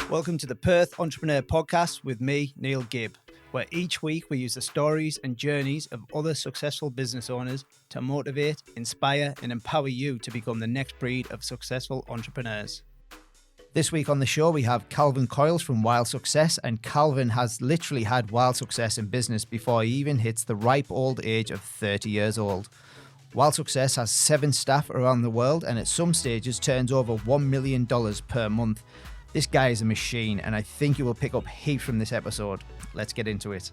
Welcome to the Perth Entrepreneur Podcast with me, Neil Gibb, where each week we use the stories and journeys of other successful business owners to motivate, inspire, and empower you to become the next breed of successful entrepreneurs. This week on the show, we have Calvin Coyles from Wild Success, and Calvin has literally had wild success in business before he even hits the ripe old age of 30 years old. Wild Success has 7 staff around the world and at some stages turns over $1 million per month. This guy is a machine, and I think you will pick up heaps from this episode. Let's get into it.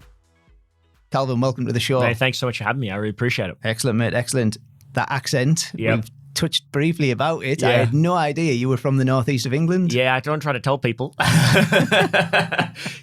Calvin, welcome to the show. Mate, thanks so much for having me. I really appreciate it. Excellent, mate. Excellent. That accent, we've touched briefly about it. Yeah. I had no idea you were from the northeast of England. Yeah, I don't try to tell people.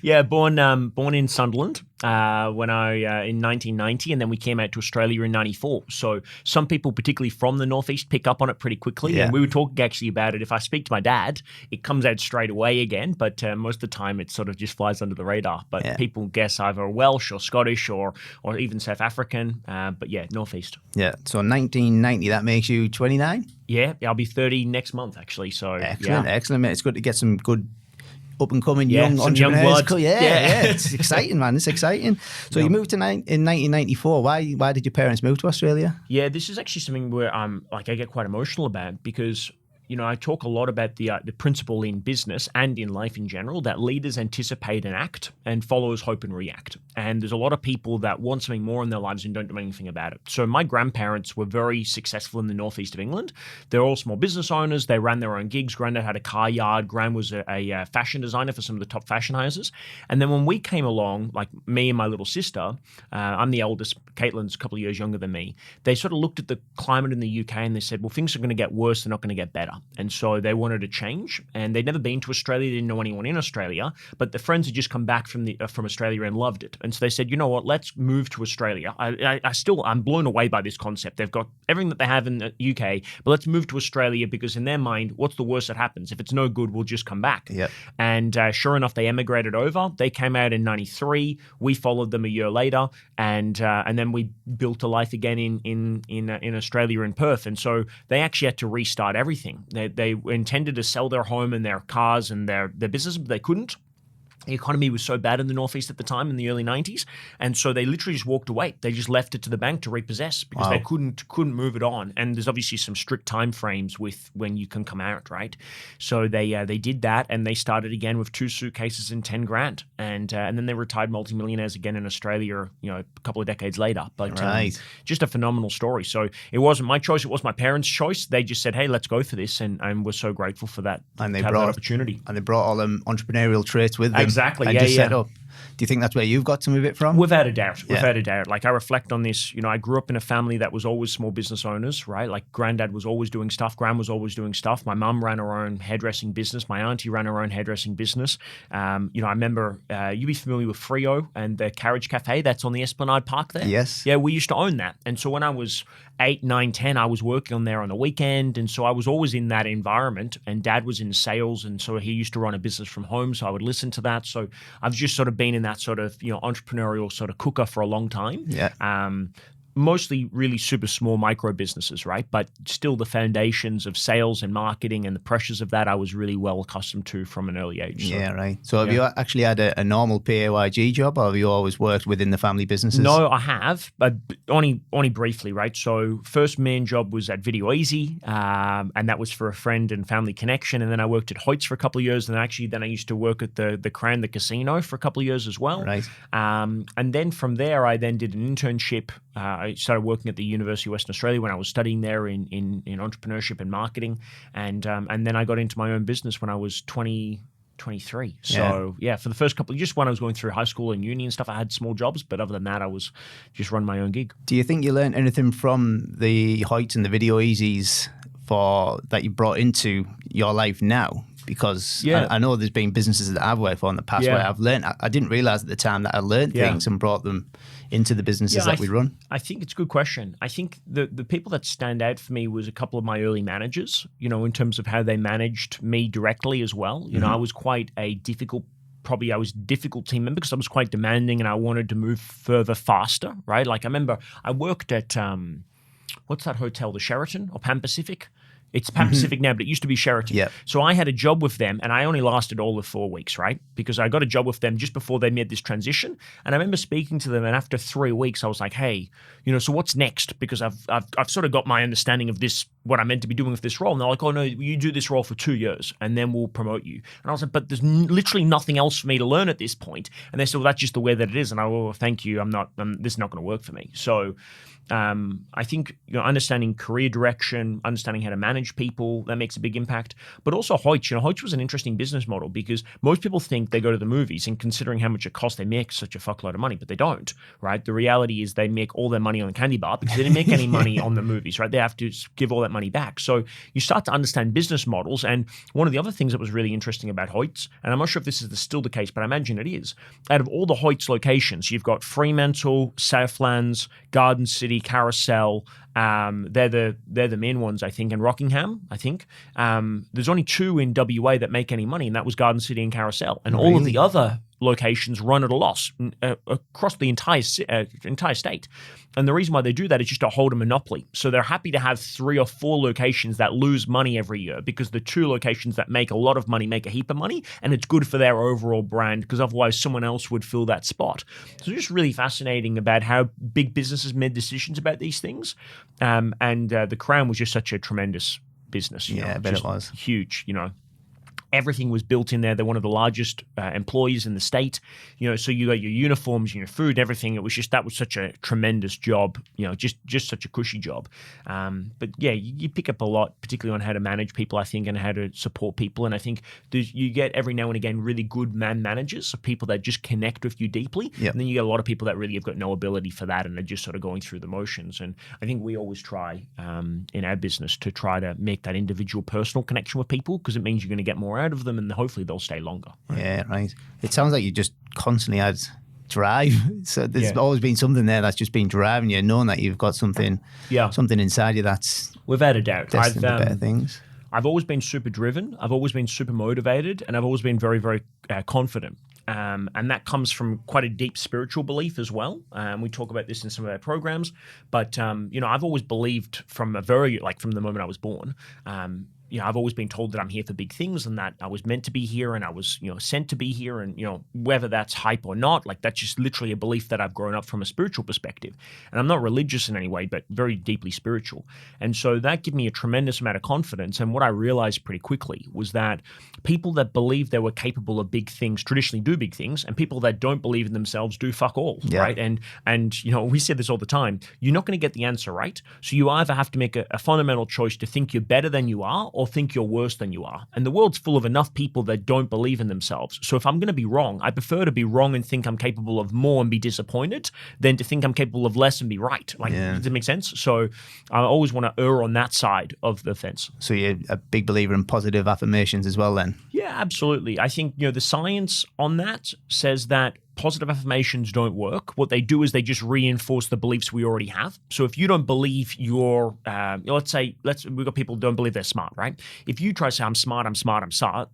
Yeah, born in Sunderland when in 1990, and then we came out to Australia in 94. So some people, particularly from the northeast, pick up on it pretty quickly. Yeah. And we were talking actually about it. If I speak to my dad, it comes out straight away again. But most of the time, it sort of just flies under the radar. But people guess either Welsh or Scottish or even South African. But yeah, northeast. Yeah. So 1990, that makes you 29? Yeah, I'll be 30 next month actually. So Excellent, yeah. excellent, mate. It's good to get some good up-and-coming Yeah, young some young entrepreneurs. blood. Yeah. It's exciting, man. It's exciting. So you moved in 1994. Why did your parents move to Australia? Yeah, this is actually something where I get quite emotional about because, you know, I talk a lot about the principle in business and in life in general that leaders anticipate and act and followers hope and react. And there's a lot of people that want something more in their lives and don't do anything about it. So my grandparents were very successful in the northeast of England. They're all small business owners. They ran their own gigs. Granddad had a car yard. Gran was a fashion designer for some of the top fashion houses. And then when we came along, like me and my little sister, I'm the eldest, Caitlin's a couple of years younger than me, they sort of looked at the climate in the UK and they said, well, things are going to get worse. They're not going to get better. And so they wanted to change, and they'd never been to Australia. They didn't know anyone in Australia, but the friends had just come back from Australia and loved it. And so they said, you know what, let's move to Australia. I'm blown away by this concept. They've got everything that they have in the UK, but let's move to Australia because in their mind, what's the worst that happens? If it's no good, we'll just come back. Yep. And sure enough, they emigrated over. They came out in 93. We followed them a year later, and then we built a life again in Australia in Perth. And so they actually had to restart everything. They intended to sell their home and their cars and their business, but they couldn't. The economy was so bad in the northeast at the time in the early 90s, and so they literally just walked away. They just left it to the bank to repossess because they couldn't move it on. And there's obviously some strict time frames with when you can come out, right? So they did that, and they started again with 2 suitcases and 10 grand, and then they retired multimillionaires again in Australia, you know, a couple of decades later. But just a phenomenal story. So it wasn't my choice; it was my parents' choice. They just said, "Hey, let's go for this," and we're so grateful for that. And they brought that opportunity, and they brought all them entrepreneurial traits with them. Exactly. And just set up. Do you think that's where you've got some of it from? Without a doubt. Without a doubt. Like I reflect on this, you know, I grew up in a family that was always small business owners, right? Like granddad was always doing stuff. Gran was always doing stuff. My mum ran her own hairdressing business. My auntie ran her own hairdressing business. You know, I remember, you'd be familiar with Frio and the Carriage Cafe that's on the Esplanade Park there. Yes. Yeah, we used to own that. And so when I was 8, 9, 10, I was working on there on the weekend. And so I was always in that environment, and dad was in sales. And so he used to run a business from home. So I would listen to that. So I've just sort of been in that sort of, you know, entrepreneurial sort of cooker for a long time. Yeah. Mostly really super small micro businesses, right? But still the foundations of sales and marketing and the pressures of that I was really well accustomed to from an early age. So, yeah, right. So have you actually had a normal PAYG job, or have you always worked within the family businesses? No, I have, but only briefly, right? So first main job was at Video Easy, and that was for a friend and family connection. And then I worked at Hoyts for a couple of years, and then I used to work at the Crown, the casino, for a couple of years as well. Right. And then from there, I then did an internship. I started working at the University of Western Australia when I was studying there in entrepreneurship and marketing, and then I got into my own business when I was 23. So for the first couple, just when I was going through high school and uni and stuff, I had small jobs, but other than that, I was just running my own gig. Do you think you learned anything from the Hoyts and the Video Easies that you brought into your life now? Because I know there's been businesses that I've worked for in the past where I've learned. I didn't realize at the time that I learned things and brought them into the businesses that we run. I think it's a good question. I think the people that stand out for me was a couple of my early managers, you know, in terms of how they managed me directly as well. You know, I was quite a difficult team member because I was quite demanding and I wanted to move further faster, right? Like I remember I worked at, what's that hotel, the Sheraton or Pan Pacific? It's Pan Pacific now, but it used to be Sheraton. Yep. So I had a job with them, and I only lasted all of 4 weeks, right? Because I got a job with them just before they made this transition. And I remember speaking to them, and after 3 weeks, I was like, hey, so what's next? Because I've sort of got my understanding of this, what I'm meant to be doing with this role. And they're like, oh, no, you do this role for 2 years, and then we'll promote you. And I was like, but there's literally nothing else for me to learn at this point. And they said, well, that's just the way that it is. And I, well, thank you. This is not going to work for me. So I think understanding career direction, understanding how to manage people, that makes a big impact. But also Heitz, Heitz was an interesting business model because most people think they go to the movies and considering how much it costs, they make such a fuckload of money, but they don't, right? The reality is they make all their money on the candy bar because they didn't make any money on the movies, right? They have to give all that money back. So you start to understand business models. And one of the other things that was really interesting about Heitz, and I'm not sure if this is still the case, but I imagine it is, out of all the Heitz locations, you've got Fremantle, Southlands, Garden City, Carousel. They're the main ones, I think, and Rockingham, I think. There's only 2 in WA that make any money, and that was Garden City and Carousel. And all of the other locations run at a loss across the entire state. And the reason why they do that is just to hold a monopoly. So they're happy to have 3 or 4 locations that lose money every year because the 2 locations that make a lot of money make a heap of money, and it's good for their overall brand because otherwise someone else would fill that spot. So just really fascinating about how big businesses made decisions about these things. And the Crown was just such a tremendous business. I bet it was. Huge, Everything was built in there. They're one of the largest employers in the state, so you got your uniforms and your food, everything. It was just, that was such a tremendous job, just such a cushy job. But yeah, you pick up a lot, particularly on how to manage people, I think, and how to support people. And I think you get every now and again really good managers, so people that just connect with you deeply. Yep. And then you get a lot of people that really have got no ability for that and are just sort of going through the motions. And I think we always try in our business to try to make that individual personal connection with people because it means you're going to get more out of them and hopefully they'll stay longer. Right? Yeah, right. It sounds like you just constantly had drive. So there's always been something there that's just been driving you, knowing that you've got something inside you that's without a doubt destined for better things. I've always been super driven. I've always been super motivated, and I've always been very, very confident. And that comes from quite a deep spiritual belief as well. We talk about this in some of our programs, but I've always believed from the moment I was born. I've always been told that I'm here for big things and that I was meant to be here and I was, sent to be here. And, whether that's hype or not, that's just literally a belief that I've grown up from a spiritual perspective. And I'm not religious in any way, but very deeply spiritual. And so that gave me a tremendous amount of confidence. And what I realized pretty quickly was that people that believe they were capable of big things traditionally do big things, and people that don't believe in themselves do fuck all, right? And we say this all the time. You're not going to get the answer right. So you either have to make a fundamental choice to think you're better than you are or think you're worse than you are. And the world's full of enough people that don't believe in themselves. So if I'm going to be wrong, I prefer to be wrong and think I'm capable of more and be disappointed than to think I'm capable of less and be right. Does it make sense? So I always want to err on that side of the fence. So you're a big believer in positive affirmations as well then? Yeah, absolutely. I think, the science on that says that positive affirmations don't work. What they do is they just reinforce the beliefs we already have. So if you don't believe you're, we've got people who don't believe they're smart, right? If you try to say, I'm smart,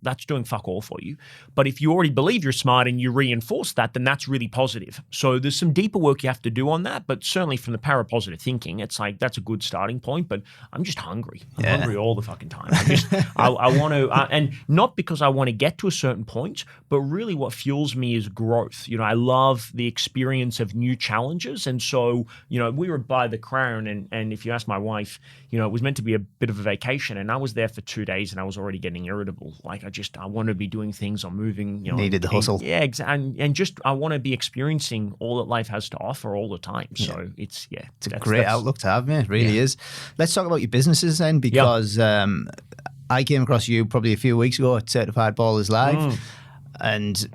that's doing fuck all for you. But if you already believe you're smart and you reinforce that, then that's really positive. So there's some deeper work you have to do on that, but certainly from the power of positive thinking, it's that's a good starting point, but I'm just hungry. I'm hungry all the fucking time. I want to, and not because I want to get to a certain point, but really what fuels me is growth. I love the experience of new challenges. And so, we were by the Crown and if you ask my wife, it was meant to be a bit of a vacation and I was there for 2 days and I was already getting irritable. I want to be doing things or moving, needed the hustle. Yeah, exactly. And just, I want to be experiencing all that life has to offer all the time. So it's a great outlook to have, mate. It really is. Let's talk about your businesses then, because I came across you probably a few weeks ago at Certified Ballers Live and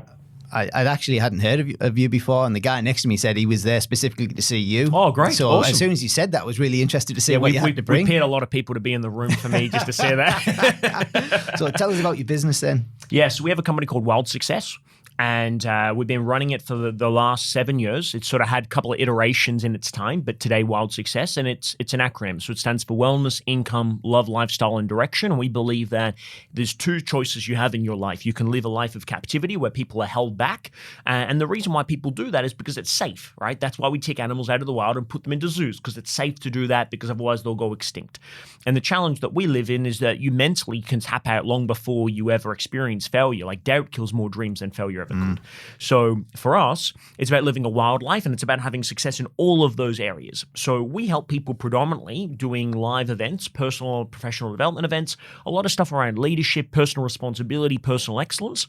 I actually hadn't heard of you before, and the guy next to me said he was there specifically to see you. Oh, great. So awesome. As soon as you said that, I was really interested to see what you had to bring. We paid a lot of people to be in the room for me just to say that. So tell us about your business then. Yeah, so we have a company called Wild Success. And we've been running it for the last 7 years. It's sort of had a couple of iterations in its time, but today, Wild Success. And it's an acronym. So it stands for Wellness, Income, Love, Lifestyle, and Direction. And we believe that there's two choices you have in your life. You can live a life of captivity where people are held back. And the reason why people do that is because it's safe, right? That's why we take animals out of the wild and put them into zoos, because it's safe to do that, because otherwise they'll go extinct. And the challenge that we live in is that you mentally can tap out long before you ever experience failure. Like doubt kills more dreams than failure ever could. So for us, it's about living a wild life, and it's about having success in all of those areas. So we help people predominantly doing live events, personal and professional development events, a lot of stuff around leadership, personal responsibility, personal excellence.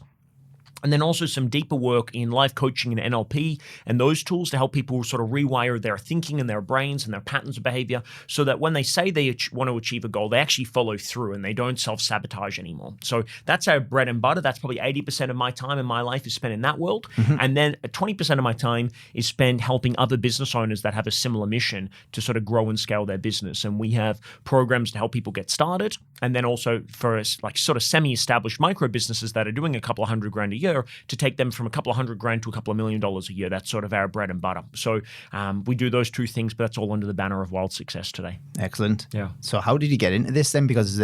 And then also some deeper work in life coaching and NLP and those tools to help people sort of rewire their thinking and their brains and their patterns of behavior, so that when they say they want to achieve a goal, they actually follow through and they don't self-sabotage anymore. So that's our bread and butter. That's probably 80% of my time in my life is spent in that world. And then 20% of my time is spent helping other business owners that have a similar mission to sort of grow and scale their business. And we have programs to help people get started. And then also for us, like sort of semi-established micro businesses that are doing a couple of $100,000 a year, to take them from a couple of $100,000 to a couple of $1 million a year. That's sort of our bread and butter. So we do those two things, but that's all under the banner of Wild Success today. Excellent. Yeah. So how did you get into this then? Because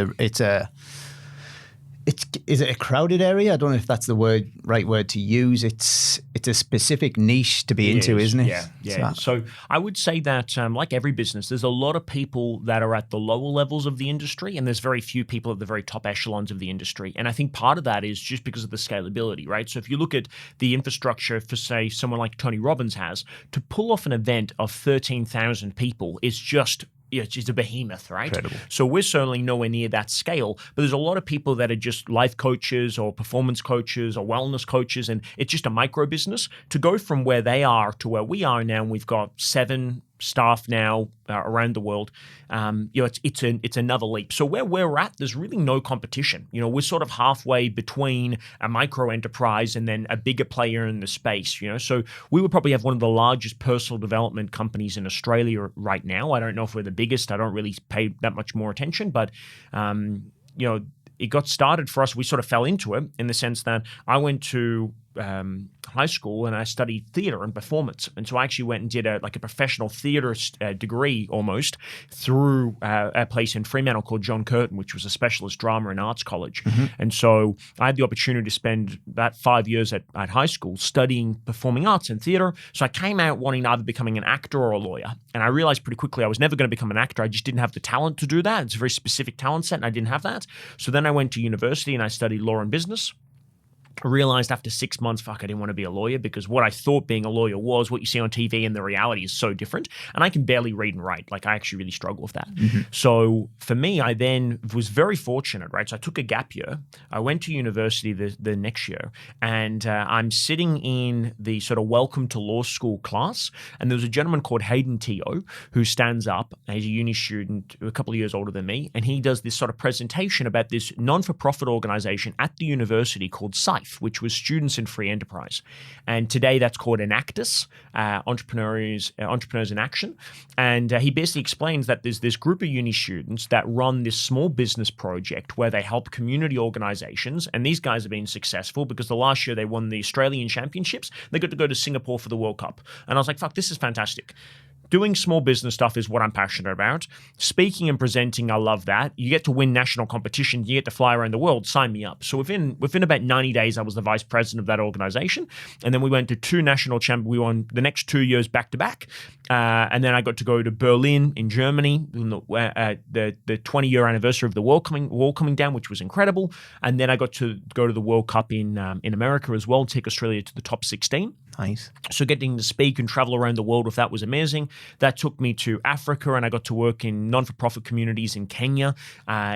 is it a crowded area? I don't know if that's the right word to use. It's a specific niche to be into, isn't it? Yeah. So I would say that like every business, there's a lot of people that are at the lower levels of the industry, and there's very few people at the very top echelons of the industry. And I think part of that is just because of the scalability, right? So if you look at the infrastructure for, say, someone like Tony Robbins has, to pull off an event of 13,000 people is just it's a behemoth, right? Incredible. So we're certainly nowhere near that scale, but there's a lot of people that are just life coaches or performance coaches or wellness coaches, and it's just a micro business. To go from where they are to where we are now, and we've got 7 staff now around the world. It's another leap. So where we're at, there's really no competition. We're sort of halfway between a micro enterprise and then a bigger player in the space. So we would probably have one of the largest personal development companies in Australia right now. I don't know if we're the biggest. I don't really pay that much more attention, but it got started for us. We sort of fell into it in the sense that I went to high school and I studied theater and performance. And so I actually went and did a professional theater degree almost through a place in Fremantle called John Curtin, which was a specialist drama and arts college. And so I had the opportunity to spend that 5 years at high school studying performing arts and theater. So I came out wanting either becoming an actor or a lawyer. And I realized pretty quickly I was never going to become an actor. I just didn't have the talent to do that. It's a very specific talent set and I didn't have that. So then I went to university and I studied law and business. I realized after 6 months, I didn't want to be a lawyer, because what I thought being a lawyer was what you see on TV, and the reality is so different. And I can barely read and write. Like, I actually really struggle with that. So for me, I then was very fortunate, right? So I took a gap year. I went to university the next year, and I'm sitting in the sort of welcome to law school class. And there was a gentleman called Hayden Teo who stands up. He's a uni student, a couple of years older than me. And he does this sort of presentation about this non-for-profit organization at the university called SIFE, which was Students in Free Enterprise. And today that's called Enactus, Entrepreneurs in Action. And he basically explains that there's this group of uni students that run this small business project where they help community organizations. And these guys have been successful because the last year they won the Australian Championships. They got to go to Singapore for the World Cup. And I was like, fuck, this is fantastic. Doing small business stuff is what I'm passionate about. Speaking and presenting, I love that. You get to win national competitions. You get to fly around the world. Sign me up. So within about 90 days, I was the vice president of that organization. And then we went to 2 national champions. We won the next 2 years back to back. And then I got to go to Berlin in Germany, the 20-year anniversary of the wall coming down, which was incredible. And then I got to go to the World Cup in America as well, take Australia to the top 16. Nice. So getting to speak and travel around the world with that was amazing. That took me to Africa, and I got to work in non-for-profit communities in Kenya,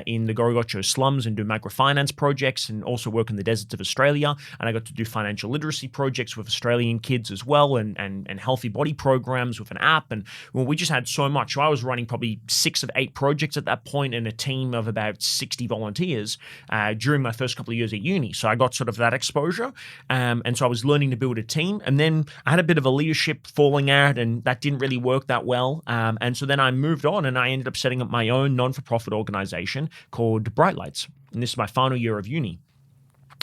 in the Gorogocho slums, and do microfinance projects, and also work in the deserts of Australia. And I got to do financial literacy projects with Australian kids as well, and healthy body programs with an app. And we just had so much. So I was running probably 6 of 8 projects at that point in a team of about 60 volunteers during my first couple of years at uni. So I got sort of that exposure. And so I was learning to build a team. And then I had a bit of a leadership falling out, and that didn't really work that well. And so then I moved on, and I ended up setting up my own non-for-profit organization called Bright Lights. And this is my final year of uni.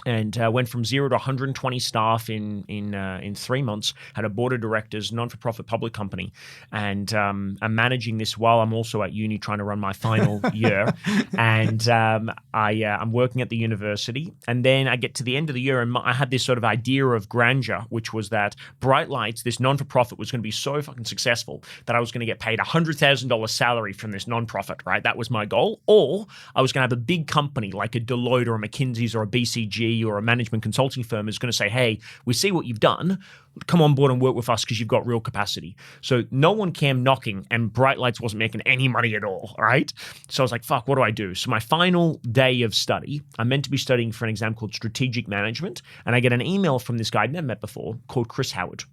and went from 0 to 120 staff in 3 months. Had a board of directors, non-for-profit public company, and I'm managing this while I'm also at uni trying to run my final year. And I'm working at the university, and then I get to the end of the year, and I had this sort of idea of grandeur, which was that Bright Lights, this non-for-profit, was going to be so fucking successful that I was going to get paid $100,000 salary from this non-profit. Right, that was my goal. Or I was going to have a big company like a Deloitte or a McKinsey's or a BCG or a management consulting firm is going to say, hey, we see what you've done. Come on board and work with us because you've got real capacity. So no one came knocking, and Bright Lights wasn't making any money at all, right? So I was like, fuck, what do I do? So my final day of study, I'm meant to be studying for an exam called Strategic Management, and I get an email from this guy I'd never met before called Chris Howard.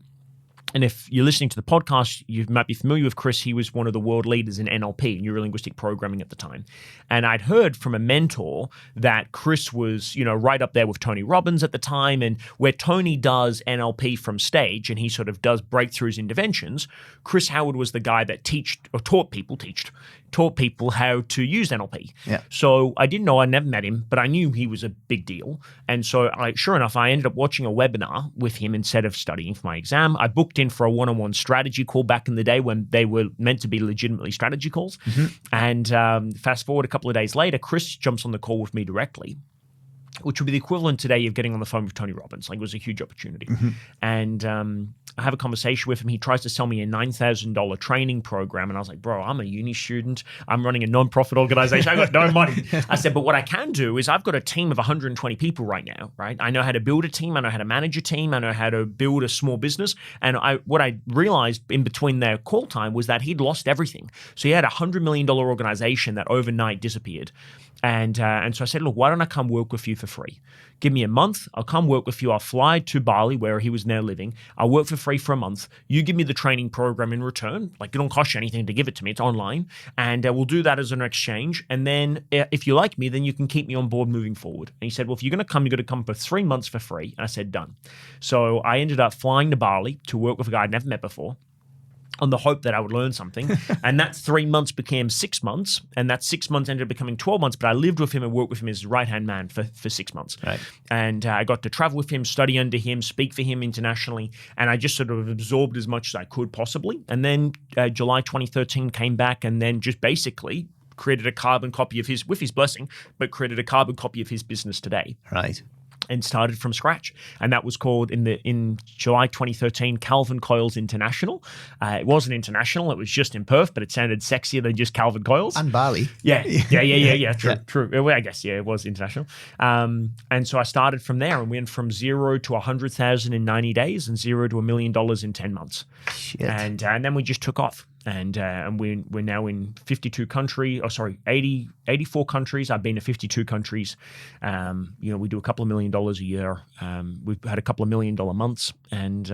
And if you're listening to the podcast, you might be familiar with Chris. He was one of the world leaders in NLP, Neuro-Linguistic Programming, at the time. And I'd heard from a mentor that Chris was, right up there with Tony Robbins at the time. And where Tony does NLP from stage and he sort of does breakthroughs, interventions, Chris Howard was the guy that taught people how to use NLP. Yeah. So I didn't know, I never met him, but I knew he was a big deal. And so sure enough, I ended up watching a webinar with him instead of studying for my exam. I booked in for a one-on-one strategy call back in the day when they were meant to be legitimately strategy calls. Mm-hmm. And fast forward a couple of days later, Chris jumps on the call with me directly, which would be the equivalent today of getting on the phone with Tony Robbins. Like, it was a huge opportunity. Mm-hmm. And I have a conversation with him. He tries to sell me a $9,000 training program. And I was like, bro, I'm a uni student. I'm running a non-profit organization. I got no money. I said, but what I can do is I've got a team of 120 people right now, right? I know how to build a team. I know how to manage a team. I know how to build a small business. And what I realized in between their call time was that he'd lost everything. So he had a $100 million organization that overnight disappeared. And so I said, look, why don't I come work with you for free? Give me a month. I'll come work with you. I'll fly to Bali, where he was now living. I'll work for free for a month. You give me the training program in return. Like, it don't cost you anything to give it to me. It's online. And we'll do that as an exchange. And then if you like me, then you can keep me on board moving forward. And he said, well, if you're going to come for 3 months for free. And I said, done. So I ended up flying to Bali to work with a guy I'd never met before, on the hope that I would learn something. And that 3 months became 6 months, and that 6 months ended up becoming 12 months, but I lived with him and worked with him as his right-hand man for 6 months. Right. And I got to travel with him, study under him, speak for him internationally, and I just sort of absorbed as much as I could possibly. And then July 2013 came back, and then just basically created a carbon copy of with his blessing, but created a carbon copy of his business today. Right. And started from scratch. And that was called, in July 2013, Calvin Coyles International. It wasn't international, it was just in Perth, but it sounded sexier than just Calvin Coyles. And Bali. Yeah. True. Well, I guess, it was international. And so I started from there and went from 0 to 100,000 in 90 days and 0 to $1 million in 10 months. Shit. And then we just took off. And we're now in 84 countries. I've been to 52 countries. We do a couple of $1 million a year. We've had a couple of $1 million months, and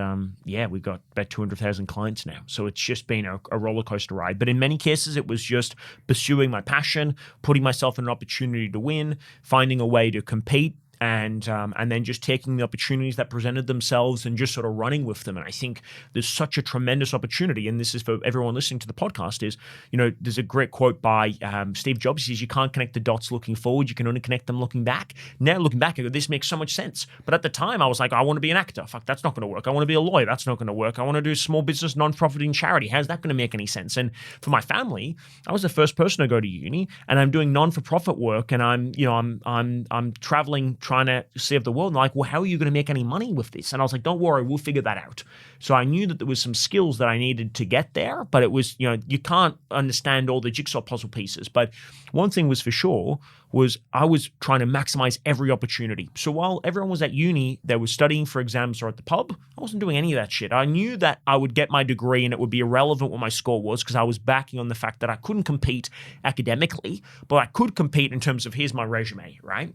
we've got about 200,000 clients now. So it's just been a roller coaster ride. But in many cases, it was just pursuing my passion, putting myself in an opportunity to win, finding a way to compete, and then just taking the opportunities that presented themselves and just sort of running with them. And I think there's such a tremendous opportunity, and this is for everyone listening to the podcast, is, there's a great quote by Steve Jobs. He says, you can't connect the dots looking forward, you can only connect them looking back. Now looking back, I go, this makes so much sense. But at the time, I was like, I want to be an actor. Fuck, that's not going to work. I want to be a lawyer. That's not going to work. I want to do small business, non-profit, and charity. How's that going to make any sense? And for my family, I was the first person to go to uni, and I'm doing non-for-profit work, and I'm traveling, trying to save the world. And they're like, well, how are you going to make any money with this? And I was like, don't worry, we'll figure that out. So I knew that there was some skills that I needed to get there, but it was, you can't understand all the jigsaw puzzle pieces. But one thing was for sure was I was trying to maximize every opportunity. So while everyone was at uni, they were studying for exams or at the pub, I wasn't doing any of that shit. I knew that I would get my degree and it would be irrelevant what my score was, because I was backing on the fact that I couldn't compete academically, but I could compete in terms of here's my resume, right?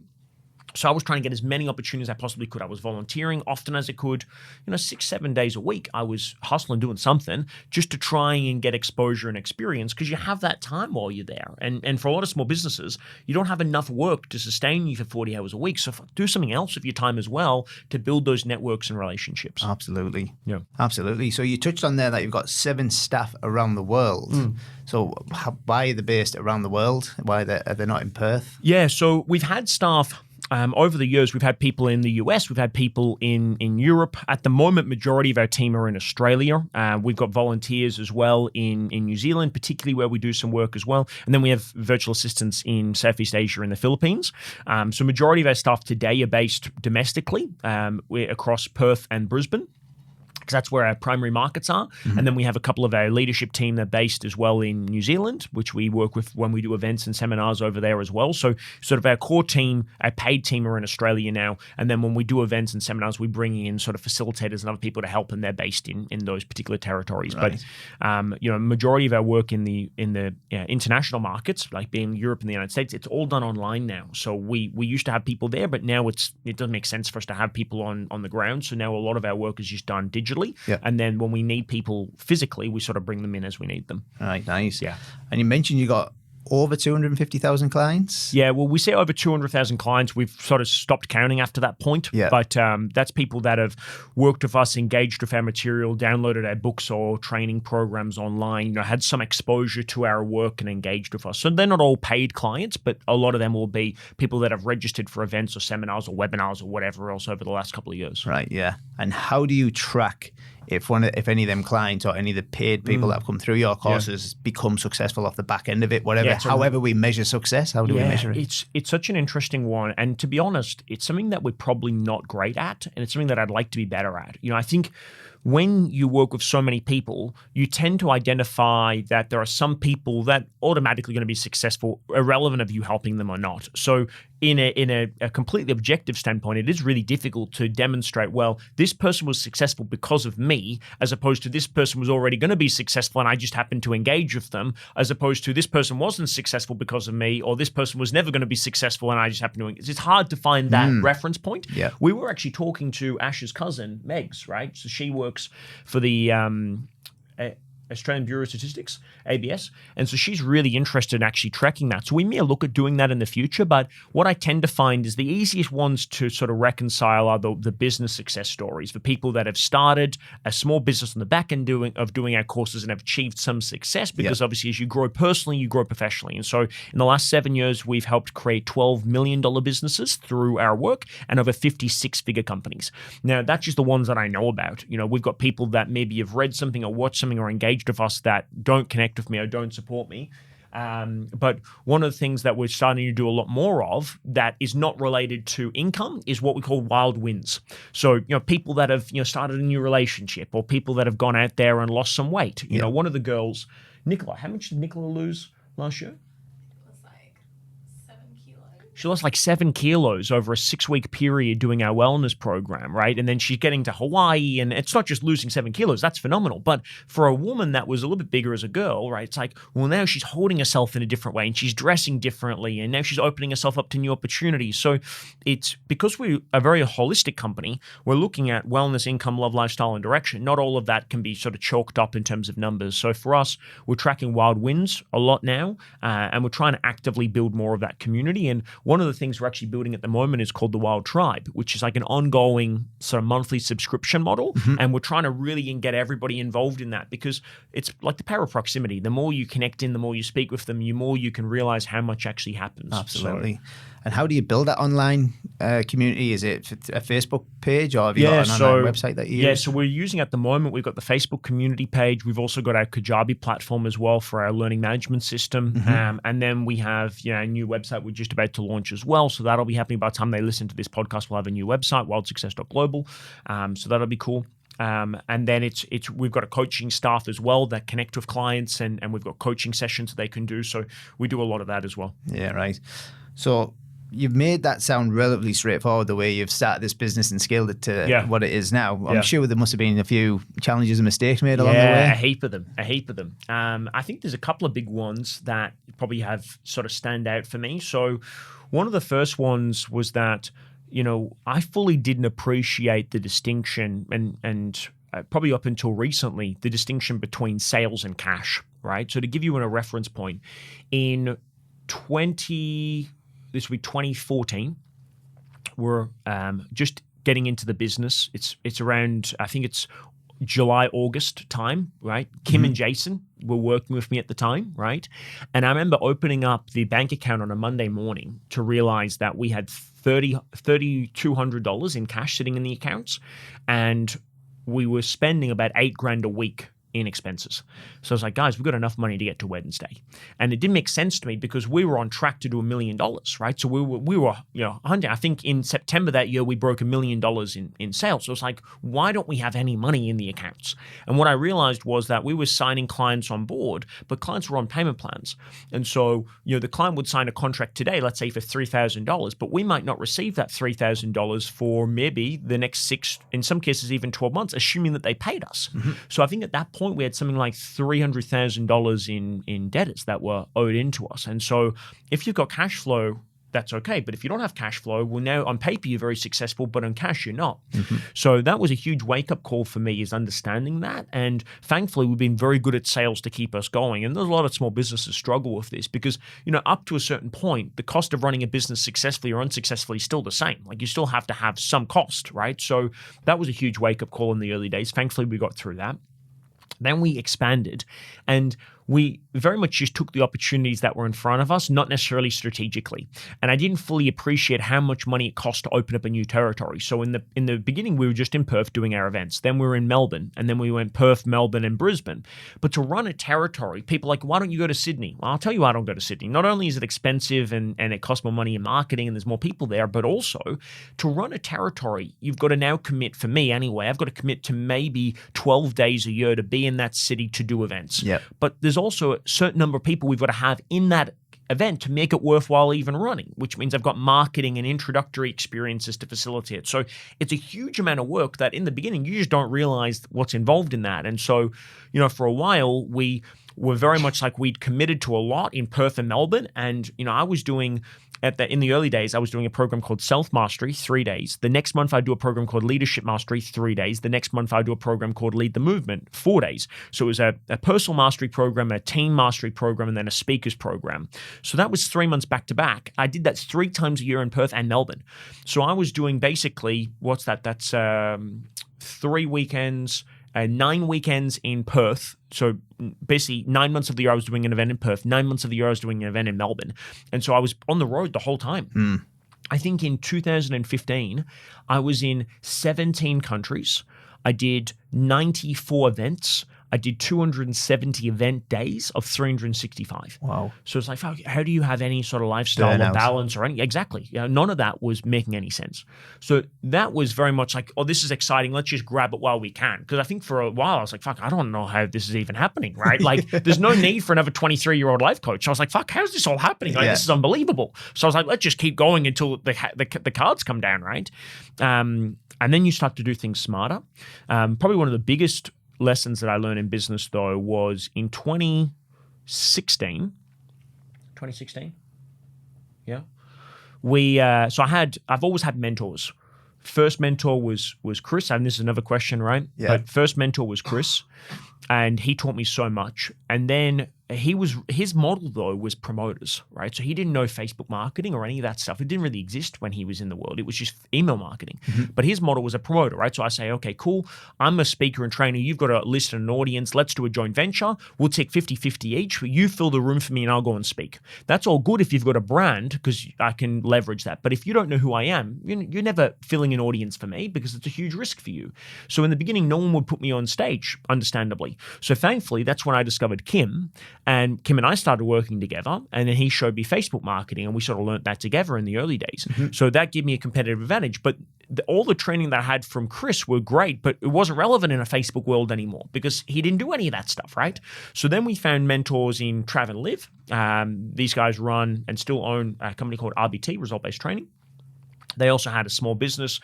So I was trying to get as many opportunities as I possibly could. I was volunteering often as I could. 6-7 days a week, I was hustling, doing something just to try and get exposure and experience, because you have that time while you're there. And for a lot of small businesses, you don't have enough work to sustain you for 40 hours a week. So do something else with your time as well to build those networks and relationships. Absolutely. Yeah. Absolutely. So you touched on there that you've got 7 staff around the world. So why are they based around the world? Why are they not in Perth? Yeah, so we've had staff over the years, we've had people in the US, we've had people in Europe. At the moment, majority of our team are in Australia. We've got volunteers as well in New Zealand, particularly where we do some work as well. And then we have virtual assistants in Southeast Asia and the Philippines. So majority of our staff today are based domestically. We're across Perth and Brisbane, because that's where our primary markets are. And then we have a couple of our leadership team that are based as well in New Zealand, which we work with when we do events and seminars over there as well. So sort of our core team, our paid team are in Australia now. And then when we do events and seminars, we bring in sort of facilitators and other people to help, and they're based in those particular territories. Right. But, majority of our work in the international markets, like being Europe and the United States, it's all done online now. So we used to have people there, but now it doesn't make sense for us to have people on the ground. So now a lot of our work is just done digitally. Yep. And then when we need people physically, we sort of bring them in as we need them. All right, nice. Yeah. And you mentioned you got over 250,000 clients? Yeah, well, we say over 200,000 clients. We've sort of stopped counting after that point. Yeah. But that's people that have worked with us, engaged with our material, downloaded our books or training programs online, had some exposure to our work and engaged with us. So they're not all paid clients, but a lot of them will be people that have registered for events or seminars or webinars or whatever else over the last couple of years. Right, yeah. And how do you track if any of them clients or any of the paid people that have come through your courses become successful off the back end of it, whatever, however we measure success, how do we measure it? It's such an interesting one. And to be honest, it's something that we're probably not great at, and it's something that I'd like to be better at. I think when you work with so many people, you tend to identify that there are some people that automatically going to be successful, irrelevant of you helping them or not. So in a completely objective standpoint, it is really difficult to demonstrate, well, this person was successful because of me, as opposed to this person was already going to be successful and I just happened to engage with them, as opposed to this person wasn't successful because of me, or this person was never going to be successful and I just happened to engage. It's hard to find that reference point. Yeah. We were actually talking to Ash's cousin, Megs, right? So she works for the Australian Bureau of Statistics, ABS. And so she's really interested in actually tracking that. So we may look at doing that in the future, but what I tend to find is the easiest ones to sort of reconcile are the business success stories for people that have started a small business on the back end of doing our courses and have achieved some success, because obviously as you grow personally, you grow professionally. And so in the last 7 years, we've helped create $12 million businesses through our work and over 50 six-figure companies. Now, that's just the ones that I know about. We've got people that maybe have read something or watched something or engaged of us that don't connect with me or don't support me. But one of the things that we're starting to do a lot more of that is not related to income is what we call wild wins. So, people that have, started a new relationship, or people that have gone out there and lost some weight. One of the girls, Nicola, how much did Nicola lose last year? She lost like 7 kilos over a 6-week period doing our wellness program, right? And then she's getting to Hawaii, and it's not just losing 7 kilos. That's phenomenal. But for a woman that was a little bit bigger as a girl, right, it's like, well, now she's holding herself in a different way, and she's dressing differently, and now she's opening herself up to new opportunities. So it's because we're a very holistic company, we're looking at wellness, income, love, lifestyle, and direction. Not all of that can be sort of chalked up in terms of numbers. So for us, we're tracking wild wins a lot now, and we're trying to actively build more of that community. And one of the things we're actually building at the moment is called the Wild Tribe, which is like an ongoing sort of monthly subscription model. And we're trying to really get everybody involved in that, because it's like the power of proximity. The more you connect in, the more you speak with them, the more you can realize how much actually happens. Absolutely. So, and how do you build that online community? Is it a Facebook page, or have you got an online website that you use? Yeah, so we're using at the moment, we've got the Facebook community page. We've also got our Kajabi platform as well for our learning management system. And then we have a new website we're just about to launch as well. So that'll be happening by the time they listen to this podcast. We'll have a new website, wildsuccess.global. So that'll be cool. And then we've got a coaching staff as well that connect with clients, and we've got coaching sessions that they can do. So we do a lot of that as well. Yeah, right. So you've made that sound relatively straightforward, the way you've started this business and scaled it to what it is now. I'm sure there must have been a few challenges and mistakes made along the way. Yeah, a heap of them. I think there's a couple of big ones that probably have sort of stand out for me. So one of the first ones was that, I fully didn't appreciate the distinction and probably up until recently, the distinction between sales and cash, right? So to give you a reference point, in 2014, we're just getting into the business. It's around, I think it's July, August time, right? Kim and Jason were working with me at the time, right? And I remember opening up the bank account on a Monday morning to realize that we had $3,200 in cash sitting in the accounts, and we were spending about $8,000 a week in expenses. So I was like, guys, we've got enough money to get to Wednesday. And it didn't make sense to me because we were on track to do $1 million, right? So we were, hunting. I think in September that year, we broke $1 million in sales. So it's like, why don't we have any money in the accounts? And what I realized was that we were signing clients on board, but clients were on payment plans. And so, the client would sign a contract today, let's say for $3,000, but we might not receive that $3,000 for maybe the next 6, in some cases, even 12 months, assuming that they paid us. So I think at that point, we had something like $300,000 in debtors that were owed into us. And so if you've got cash flow, that's okay. But if you don't have cash flow, well, now on paper, you're very successful, but on cash, you're not. So that was a huge wake-up call for me, is understanding that. And thankfully, we've been very good at sales to keep us going. And there's a lot of small businesses struggle with this because, up to a certain point, the cost of running a business successfully or unsuccessfully is still the same. Like, you still have to have some cost, right? So that was a huge wake-up call in the early days. Thankfully, we got through that. Then we expanded, and we very much just took the opportunities that were in front of us, not necessarily strategically. And I didn't fully appreciate how much money it cost to open up a new territory. So in the beginning, we were just in Perth doing our events. Then we were in Melbourne, and then we went Perth, Melbourne, and Brisbane. But to run a territory, people are like, why don't you go to Sydney? Well, I'll tell you why I don't go to Sydney. Not only is it expensive and it costs more money in marketing and there's more people there, but also to run a territory, you've got to now commit, for me anyway, I've got to commit to maybe 12 days a year to be in that city to do events. Yep. But there's also a certain number of people we've got to have in that event to make it worthwhile even running, which means I've got marketing and introductory experiences to facilitate. So it's a huge amount of work that in the beginning, you just don't realize what's involved in that. And so, for a while, we were very much like we'd committed to a lot in Perth and Melbourne. And, I was doing in the early days, I was doing a program called Self Mastery, 3 days. The next month, I'd do a program called Leadership Mastery, 3 days. The next month, I'd do a program called Lead the Movement, 4 days. So it was a personal mastery program, a team mastery program, and then a speakers program. So that was 3 months back to back. I did that 3 times a year in Perth and Melbourne. So I was doing basically, what's that? That's 3 weekends, 9 weekends in Perth. So basically 9 months of the year I was doing an event in Perth, 9 months of the year I was doing an event in Melbourne. And so I was on the road the whole time. I think in 2015, I was in 17 countries. I did 94 events. I did 270 event days of 365. Wow. So it's like, how do you have any sort of lifestyle or balance or any? Exactly. None of that was making any sense. So that was very much like, oh, this is exciting. Let's just grab it while we can. Because I think for a while, I was like, fuck, I don't know how this is even happening, right? Like, there's no need for another 23-year-old life coach. I was like, fuck, how's this all happening? Like, this is unbelievable. So I was like, let's just keep going until the cards come down, right? And then you start to do things smarter. Probably one of the biggest lessons that I learned in business, though, was in 2016. 2016? Yeah. So I've always had mentors. First mentor was Chris, and this is another question, right? Yeah. But first mentor was Chris, and he taught me so much. And then his model, though, was promoters, right? So he didn't know Facebook marketing or any of that stuff. It didn't really exist when he was in the world. It was just email marketing. But his model was a promoter, right? So I say, okay, cool. I'm a speaker and trainer. You've got a list and an audience. Let's do a joint venture. We'll take 50-50 each. You fill the room for me and I'll go and speak. That's all good if you've got a brand, because I can leverage that. But if you don't know who I am, you're never filling an audience for me, because it's a huge risk for you. So in the beginning, no one would put me on stage, understandably. So thankfully, that's when I discovered Kim. And Kim and I started working together, and then he showed me Facebook marketing, and we sort of learned that together in the early days. So that gave me a competitive advantage. But all the training that I had from Chris were great, but it wasn't relevant in a Facebook world anymore because he didn't do any of that stuff, right? So then we found mentors in Trav and Liv. These guys run and still own a company called RBT, Result-Based Training. They also had a small business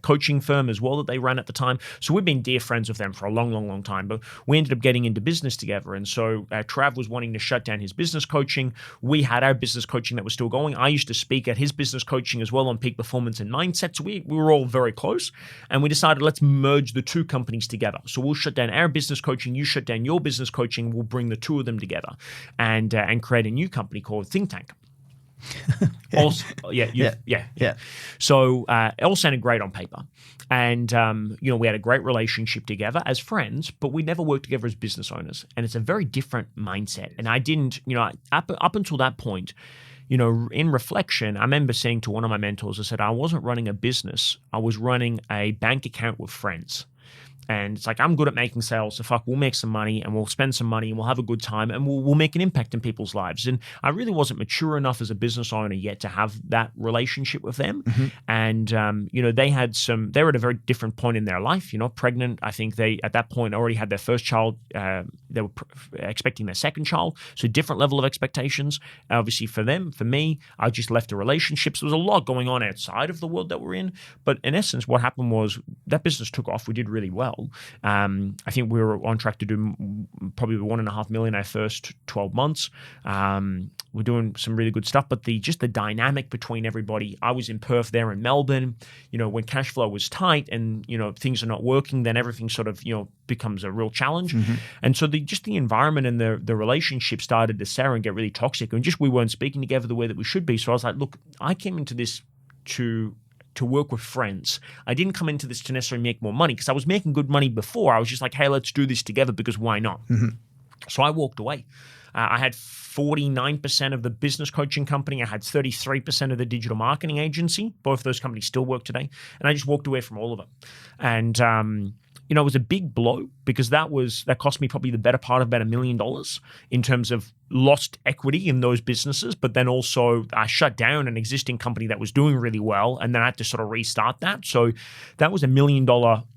coaching firm as well that they ran at the time. So we've been dear friends with them for a long, long, long time. But we ended up getting into business together. And so Trav was wanting to shut down his business coaching. We had our business coaching that was still going. I used to speak at his business coaching as well on peak performance and mindset. So we were all very close. And we decided, let's merge the two companies together. So we'll shut down our business coaching. You shut down your business coaching. We'll bring the two of them together and create a new company called Think Tank. Yeah. So it all sounded great on paper. And, we had a great relationship together as friends, but we never worked together as business owners. And it's a very different mindset. And I didn't, up until that point, in reflection, I remember saying to one of my mentors, I said, I wasn't running a business. I was running a bank account with friends. And it's like, I'm good at making sales, so we'll make some money and we'll spend some money and we'll have a good time and we'll make an impact in people's lives. And I really wasn't mature enough as a business owner yet to have that relationship with them. Mm-hmm. And, they were at a very different point in their life, pregnant. I think they, at that point, already had their first child. They were expecting their second child. So different level of expectations. Obviously for them, for me, I just left the relationships. There was a lot going on outside of the world that we're in. But in essence, what happened was that business took off. We did really well. I think we were on track to do probably $1.5 million our first 12 months. We're doing some really good stuff, but the dynamic between everybody. I was in Perth, there in Melbourne. When cash flow was tight and things are not working, then everything sort of becomes a real challenge. Mm-hmm. And so the environment and the relationship started to sour and get really toxic, and we weren't speaking together the way that we should be. So I was like, look, I came into this to work with friends. I didn't come into this to necessarily make more money because I was making good money before. I was just like, hey, let's do this together because why not? Mm-hmm. So I walked away. I had 49% of the business coaching company. I had 33% of the digital marketing agency. Both of those companies still work today. And I just walked away from all of them. And, it was a big blow because that cost me probably the better part of about $1 million in terms of lost equity in those businesses. But then also I shut down an existing company that was doing really well, and then I had to sort of restart that. So that was $1 million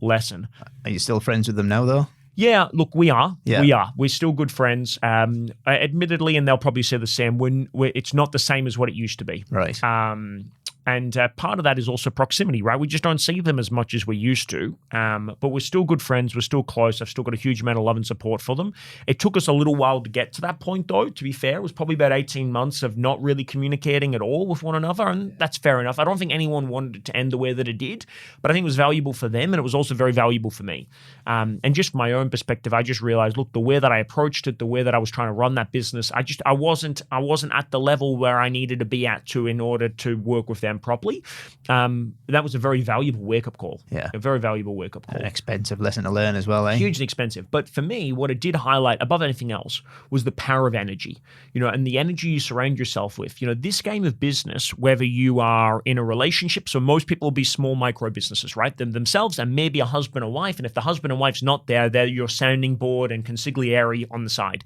lesson. Are you still friends with them now, though? Yeah, look, we are. Yeah. We are. We're still good friends. Admittedly, and they'll probably say the same, it's not the same as what it used to be. Right. And part of that is also proximity, right? We just don't see them as much as we used to. But we're still good friends. We're still close. I've still got a huge amount of love and support for them. It took us a little while to get to that point, though, to be fair. It was probably about 18 months of not really communicating at all with one another. And that's fair enough. I don't think anyone wanted it to end the way that it did. But I think it was valuable for them, and it was also very valuable for me. And just from my own perspective, I just realized, look, the way that I approached it, the way that I was trying to run that business, I wasn't at the level where I needed to be at in order to work with them properly. That was a very valuable wake-up call. Yeah. A very valuable wake-up call. An expensive lesson to learn as well, eh? Hugely expensive. But for me, what it did highlight above anything else was the power of energy, and the energy you surround yourself with. This game of business, whether you are in a relationship, so most people will be small micro businesses, right? Themselves and maybe a husband or wife. And if the husband and wife's not there, they're your sounding board and consigliere on the side.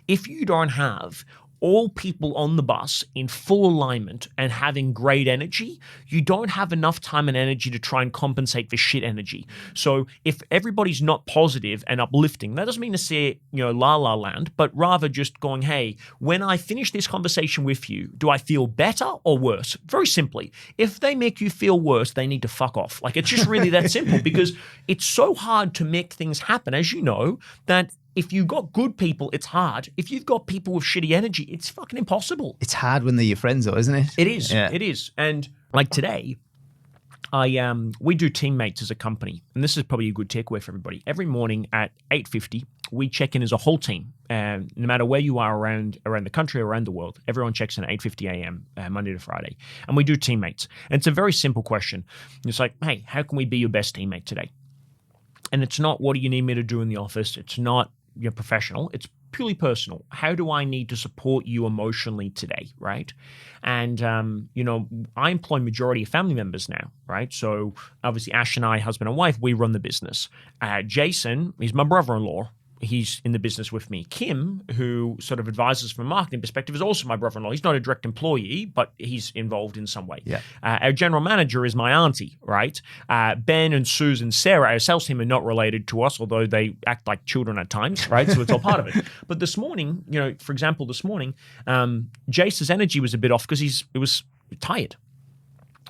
If you don't have all people on the bus in full alignment and having great energy, you don't have enough time and energy to try and compensate for shit energy. So if everybody's not positive and uplifting, that doesn't mean to say, la la land, but rather just going, hey, when I finish this conversation with you, do I feel better or worse? Very simply, if they make you feel worse, they need to fuck off. Like, it's just really that simple, because it's so hard to make things happen, as you know, that if you've got good people, it's hard. If you've got people with shitty energy, it's fucking impossible. It's hard when they're your friends, though, isn't it? It is. Yeah. It is. And like today, we do teammates as a company, and this is probably a good takeaway for everybody. Every morning at 8:50, we check in as a whole team. No matter where you are around the country, around the world, everyone checks in at 8:50 a.m. Monday to Friday, and we do teammates. And it's a very simple question. It's like, hey, how can we be your best teammate today? And it's not, what do you need me to do in the office? It's not, you're professional. It's purely personal. How do I need to support you emotionally today, right? And, I employ majority of family members now, right? So obviously Ash and I, husband and wife, we run the business. Jason, he's my brother-in-law. He's in the business with me. Kim, who sort of advises from a marketing perspective, is also my brother-in-law. He's not a direct employee, but he's involved in some way. Yeah. Our general manager is my auntie, right? Ben and Suze and Sarah, our sales team, are not related to us, although they act like children at times, right? So it's all part of it. But this morning, for example, Jace's energy was a bit off because he was tired.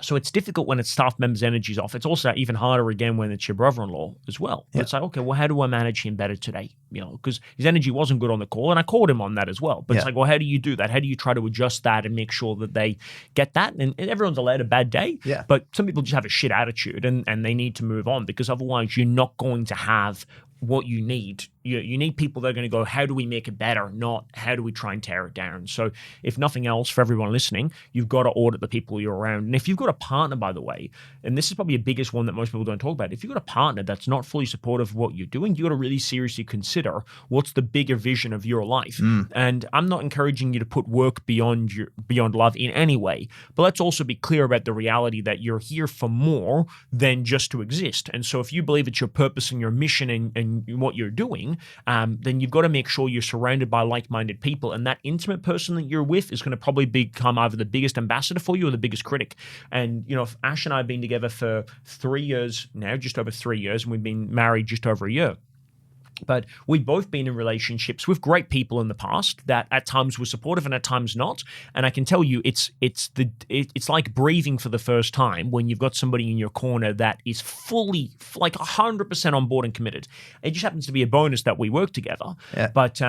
So it's difficult when it's staff members' energy's off. It's also even harder again when it's your brother-in-law as well. Yeah. It's like, okay, well, how do I manage him better today? Because his energy wasn't good on the call, and I called him on that as well. But It's like, well, how do you do that? How do you try to adjust that and make sure that they get that? And everyone's allowed a bad day, but some people just have a shit attitude and they need to move on, because otherwise you're not going to have what you need, You need people that are going to go, how do we make it better? Not how do we try and tear it down? So if nothing else, for everyone listening, you've got to audit the people you're around. And if you've got a partner, by the way, and this is probably the biggest one that most people don't talk about, if you've got a partner that's not fully supportive of what you're doing, you got to really seriously consider what's the bigger vision of your life. And I'm not encouraging you to put work beyond love in any way, but let's also be clear about the reality that you're here for more than just to exist. And so if you believe it's your purpose and your mission and what you're doing, then you've got to make sure you're surrounded by like-minded people, and that intimate person that you're with is going to probably become either the biggest ambassador for you or the biggest critic. And Ash and I have been together for 3 years now, just over 3 years, and we've been married just over a year. But we've both been in relationships with great people in the past that at times were supportive and at times not. And I can tell you, it's like breathing for the first time when you've got somebody in your corner that is fully, like 100% on board and committed. It just happens to be a bonus that we work together. Yeah. But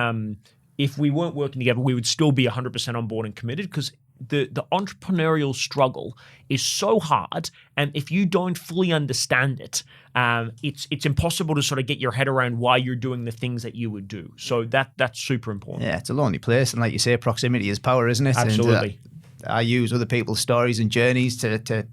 if we weren't working together, we would still be 100% on board and committed, because the entrepreneurial struggle is so hard, and if you don't fully understand it, it's impossible to sort of get your head around why you're doing the things that you would do. So that's super important. Yeah, it's a lonely place, and like you say, proximity is power, isn't it? Absolutely. And, I use other people's stories and journeys to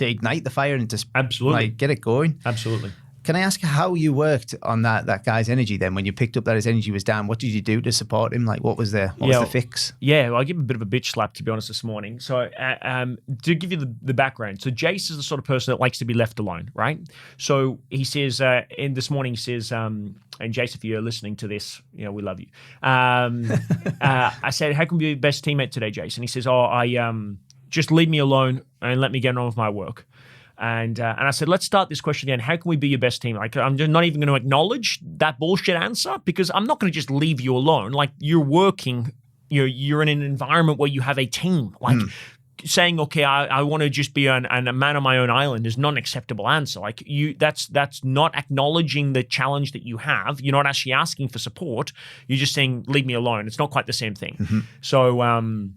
ignite the fire and to get it going. Absolutely. Can I ask how you worked on that guy's energy then? When you picked up that his energy was down, what did you do to support him? Like, what was the fix? Yeah, well, I give him a bit of a bitch slap, to be honest, this morning. So to give you the background, so Jace is the sort of person that likes to be left alone, right? So he says, this morning he says, and Jace, if you're listening to this, we love you. I said, how can we be the best teammate today, Jace? And he says, just leave me alone and let me get on with my work. And I said, let's start this question again. How can we be your best team? Like, I'm just not even going to acknowledge that bullshit answer, because I'm not going to just leave you alone. Like, you're working, you're in an environment where you have a team. Like, saying, okay, I want to just be a man on my own island is not an acceptable answer. Like, that's not acknowledging the challenge that you have. You're not actually asking for support. You're just saying, leave me alone. It's not quite the same thing. Mm-hmm. So,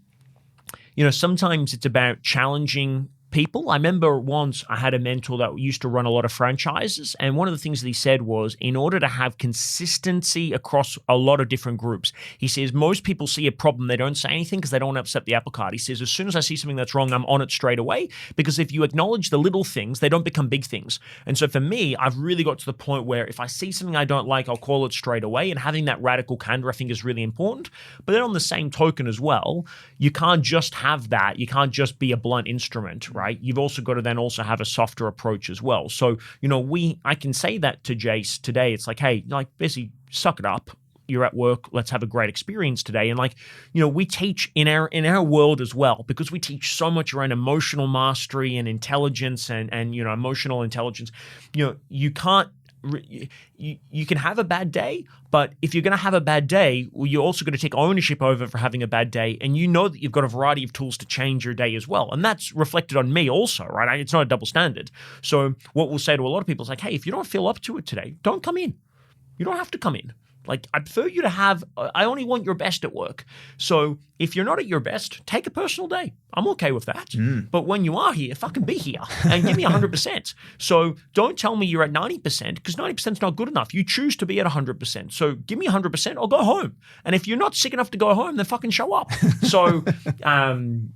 sometimes it's about challenging people. I remember once I had a mentor that used to run a lot of franchises, and one of the things that he said was, in order to have consistency across a lot of different groups, he says, most people see a problem, they don't say anything because they don't want to upset the apple cart. He says, as soon as I see something that's wrong, I'm on it straight away, because if you acknowledge the little things, they don't become big things. And so for me, I've really got to the point where if I see something I don't like, I'll call it straight away, and having that radical candor, I think, is really important. But then on the same token as well, you can't just have that. You can't just be a blunt instrument, right? You've also got to then also have a softer approach as well. So, I can say that to Jace today. It's like, hey, basically, suck it up. You're at work. Let's have a great experience today. And we teach in our world as well, because we teach so much around emotional mastery and intelligence and emotional intelligence. You can't. You can have a bad day, but if you're going to have a bad day, well, you're also going to take ownership over for having a bad day, and you know that you've got a variety of tools to change your day as well, and that's reflected on me also, right? It's not a double standard. So what we'll say to a lot of people is like, hey, if you don't feel up to it today, don't come in. You don't have to come in. Like, I prefer you to have, I only want your best at work. So if you're not at your best, take a personal day. I'm okay with that. But when you are here, fucking be here and give me 100%. So don't tell me you're at 90%, because 90% is not good enough. You choose to be at 100%. So give me 100% or go home. And if you're not sick enough to go home, then fucking show up. So, and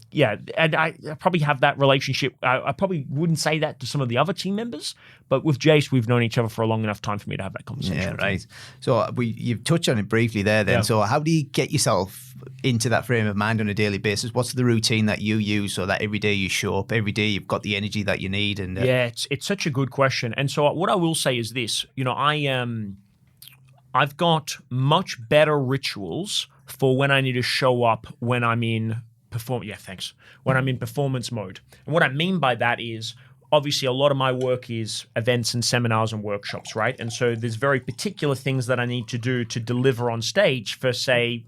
I probably have that relationship. I probably wouldn't say that to some of the other team members, but with Jace, we've known each other for a long enough time for me to have that conversation. Yeah, right. So you've touched on it briefly there then. Yeah. So how do you get yourself into that frame of mind on a daily basis? What's the routine that you use so that every day you show up, every day you've got the energy that you need? And yeah, it's such a good question. And so what I will say is this, I've got much better rituals for when I need to show up when I'm in when I'm in performance mode. And what I mean by that is, obviously, a lot of my work is events and seminars and workshops, right? And so there's very particular things that I need to do to deliver on stage for, say,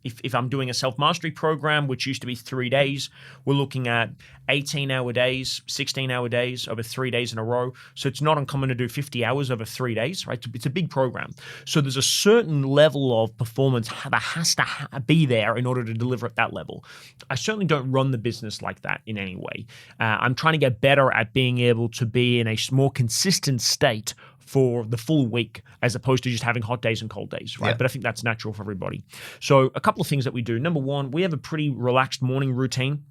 if I'm doing a self-mastery program, which used to be 3 days, we're looking at 18-hour days, 16-hour days over 3 days in a row. So it's not uncommon to do 50 hours over 3 days, right? It's a big program. So there's a certain level of performance that has to be there in order to deliver at that level. I certainly don't run the business like that in any way. I'm trying to get better at being able to be in a more consistent state for the full week as opposed to just having hot days and cold days, right? Yeah. But I think that's natural for everybody. So a couple of things that we do. Number one, we have a pretty relaxed morning routine.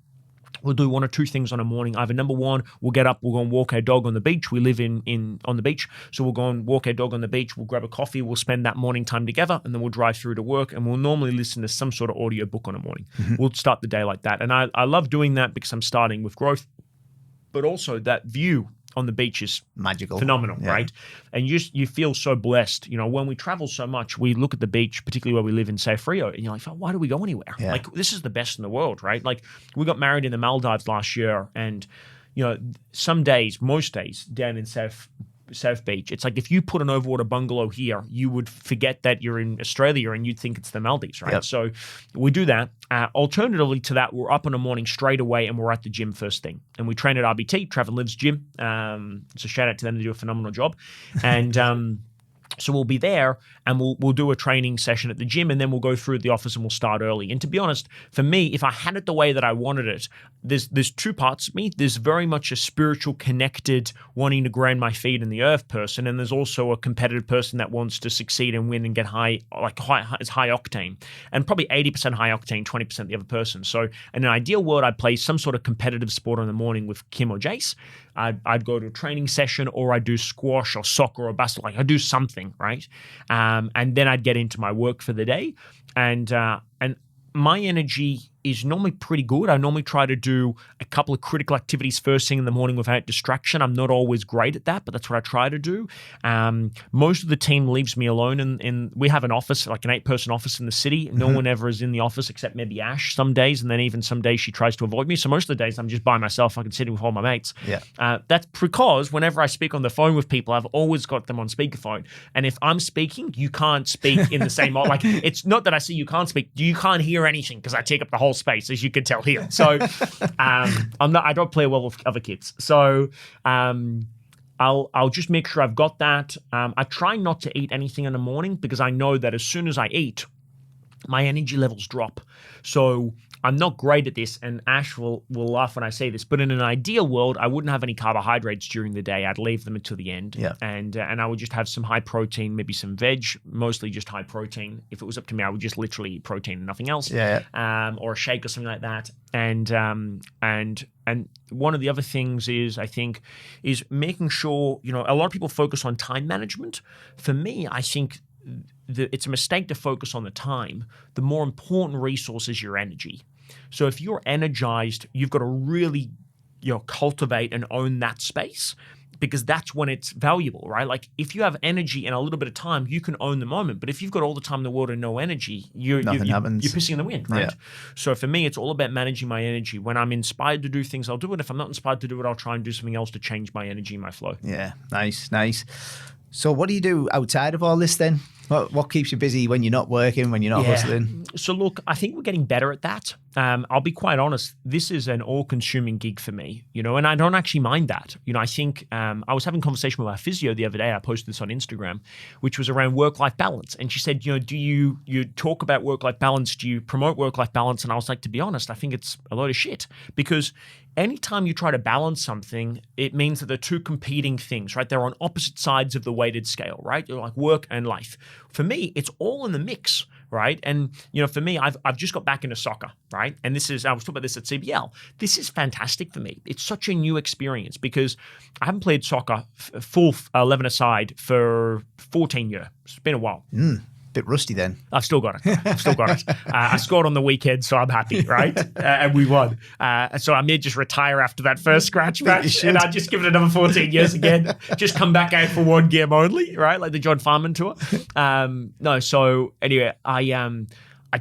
We'll do one or two things on a morning. Either number one, we'll get up, we'll go and walk our dog on the beach. We live on the beach. So we'll go and walk our dog on the beach. We'll grab a coffee. We'll spend that morning time together, and then we'll drive through to work, and we'll normally listen to some sort of audio book on a morning. We'll start the day like that. And I love doing that because I'm starting with growth, but also that view on the beach is magical, phenomenal, right? And you feel so blessed. When we travel so much, we look at the beach, particularly where we live in, say, Frio, and you're like, oh, why do we go anywhere? Yeah. Like, this is the best in the world, right? Like, we got married in the Maldives last year, and some days, most days, down in South Beach, it's like if you put an overwater bungalow here, you would forget that you're in Australia and you'd think it's the Maldives, right? Yep. So we do that. Alternatively to that, we're up in the morning straight away and we're at the gym first thing. And we train at RBT, Travel Lives Gym. So shout out to them, to do a phenomenal job. And so we'll be there and we'll do a training session at the gym, and then we'll go through the office and we'll start early. And to be honest, for me, if I had it the way that I wanted it, there's two parts of me. There's very much a spiritual, connected, wanting to ground my feet in the earth person, and there's also a competitive person that wants to succeed and win and get high octane, and probably 80% high octane, 20% the other person. So in an ideal world, I'd play some sort of competitive sport in the morning with Kim or Jace. I'd go to a training session, or I'd do squash or soccer or basketball. Like, I'd do something, right? And then I'd get into my work for the day. And my energy is normally pretty good. I normally try to do a couple of critical activities first thing in the morning without distraction. I'm not always great at that, but that's what I try to do. Most of the team leaves me alone, and we have an office, like an 8-person office in the city. No one ever is in the office except maybe Ash some days, and then even some days she tries to avoid me. So most of the days I'm just by myself. I can sit with all my mates. Yeah. That's because whenever I speak on the phone with people, I've always got them on speakerphone. And if I'm speaking, you can't speak in the same, like, it's not that I say you can't speak, you can't hear anything because I take up the whole space, as you can tell here. So I don't play well with other kids. So I'll just make sure I've got that. I try not to eat anything in the morning because I know that as soon as I eat, my energy levels drop. So I'm not great at this, and Ash will laugh when I say this, but in an ideal world, I wouldn't have any carbohydrates during the day. I'd leave them until the end. Yeah. And I would just have some high protein, maybe some veg, mostly just high protein. If it was up to me, I would just literally eat protein and nothing else. Yeah. Or a shake or something like that. And one of the other things is making sure, a lot of people focus on time management. For me, I think it's a mistake to focus on the time. The more important resource is your energy. So if you're energized, you've got to really, cultivate and own that space, because that's when it's valuable, right? Like, if you have energy and a little bit of time, you can own the moment. But if you've got all the time in the world and no energy, Nothing happens. You're pissing in the wind, right? Yeah. So for me, it's all about managing my energy. When I'm inspired to do things, I'll do it. If I'm not inspired to do it, I'll try and do something else to change my energy, my flow. Yeah, nice. So what do you do outside of all this then? What keeps you busy when you're not working, when you're not hustling? So look, I think we're getting better at that. I'll be quite honest. This is an all-consuming gig for me, and I don't actually mind that. I think I was having a conversation with our physio the other day. I posted this on Instagram, which was around work-life balance. And she said, do you talk about work-life balance? Do you promote work-life balance? And I was like, to be honest, I think it's a load of shit, because anytime you try to balance something, it means that they're two competing things, right? They're on opposite sides of the weighted scale, right? You're like work and life. For me, it's all in the mix, right? And, for me, I've just got back into soccer, right? And I was talking about this at CBL. This is fantastic for me. It's such a new experience because I haven't played soccer full 11 aside for 14 years. It's been a while. Bit rusty then. I've still got it. I scored on the weekend, so I'm happy, right? And we won. So I may just retire after that first scratch match, and I'll just give it another 14 years again. Just come back out for one game only, right? Like the John Farman tour. So anyway, I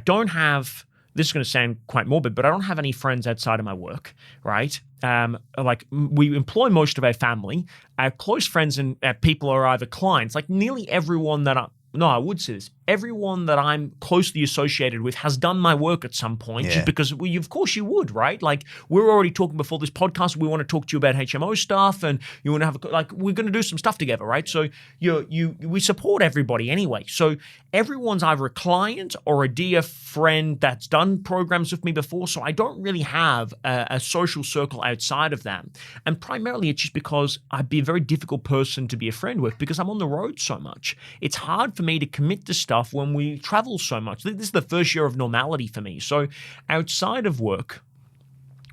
don't have, this is going to sound quite morbid, but I don't have any friends outside of my work, right? Like, we employ most of our family. Our close friends and people are either clients. Like, nearly everyone that no, I would say this. Everyone that I'm closely associated with has done my work at some point, just because of course you would, right? Like we're already talking before this podcast. We want to talk to you about HMO stuff, and you want to have we're going to do some stuff together, right? So we support everybody anyway. So everyone's either a client or a dear friend that's done programs with me before. So I don't really have a social circle outside of that, and primarily it's just because I'd be a very difficult person to be a friend with because I'm on the road so much. It's hard for me to commit to stuff when we travel so much. This is the first year of normality for me. So outside of work,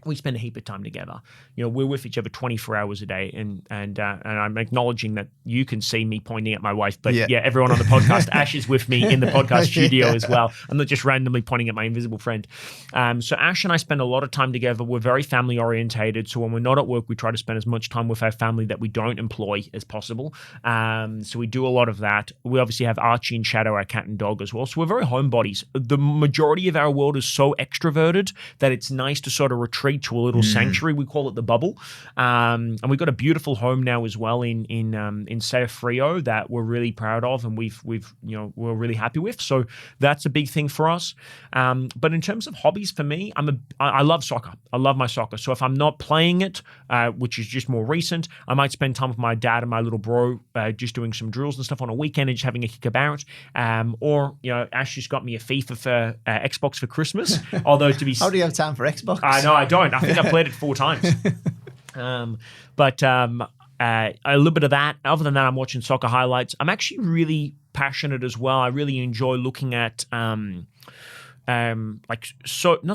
we spend a heap of time together. We're with each other 24 hours a day, and I'm acknowledging that you can see me pointing at my wife, but everyone on the podcast, Ash is with me in the podcast studio as well. I'm not just randomly pointing at my invisible friend. So Ash and I spend a lot of time together. We're very family orientated. So when we're not at work, we try to spend as much time with our family that we don't employ as possible. So we do a lot of that. We obviously have Archie and Shadow, our cat and dog as well. So we're very homebodies. The majority of our world is so extroverted that it's nice to sort of retreat to a little sanctuary. We call it the bubble, and we've got a beautiful home now as well in Sao Frio that we're really proud of, and we're really happy with. So that's a big thing for us. But in terms of hobbies, for me, I love soccer. I love my soccer. So if I'm not playing it, which is just more recent, I might spend time with my dad and my little bro, just doing some drills and stuff on a weekend and just having a kick about. Or Ash just got me a FIFA for Xbox for Christmas. Although to be, how do you have time for Xbox? I know I don't. I think I played it 4 times. But a little bit of that. Other than that, I'm watching soccer highlights. I'm actually really passionate as well. I really enjoy looking at not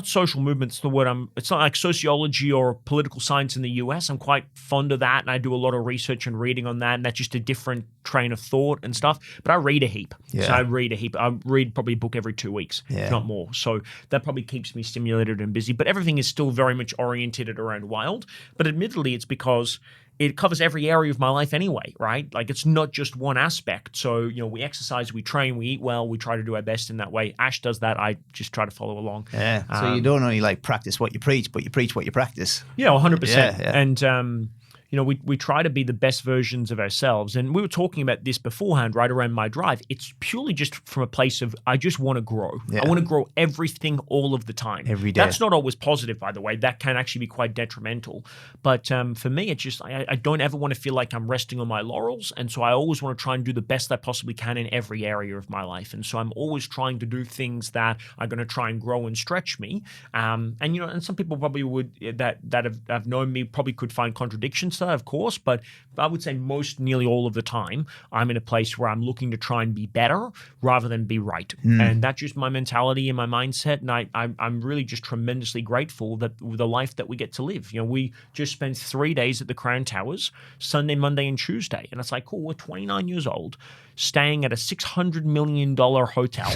social movements, the word it's not like sociology or political science in the US. I'm quite fond of that, and I do a lot of research and reading on that, and that's just a different train of thought and stuff. But I read a heap. So I read a heap. I read probably a book every 2 weeks, if not more. So that probably keeps me stimulated and busy. But everything is still very much oriented around wild. But admittedly, it's because it covers every area of my life anyway, right? Like it's not just one aspect. So, we exercise, we train, we eat well, we try to do our best in that way. Ash does that. I just try to follow along. Yeah. So you don't only practice what you preach, but you preach what you practice. Yeah, 100%. Yeah. And, we try to be the best versions of ourselves. And we were talking about this beforehand, right around my drive. It's purely just from a place of, I just want to grow. I want to grow everything all of the time. Every day. That's not always positive, by the way. That can actually be quite detrimental. But for me, it's just, I don't ever want to feel like I'm resting on my laurels. And so I always want to try and do the best I possibly can in every area of my life. And so I'm always trying to do things that are going to try and grow and stretch me. And some people probably would, that have known me probably could find contradictions to that, of course, but I would say nearly all of the time, I'm in a place where I'm looking to try and be better rather than be right. And that's just my mentality and my mindset. And I'm really just tremendously grateful that the life that we get to live. We just spent 3 days at the Crown Towers, Sunday, Monday, and Tuesday. And it's like, cool, we're 29 years old, staying at a $600 million hotel.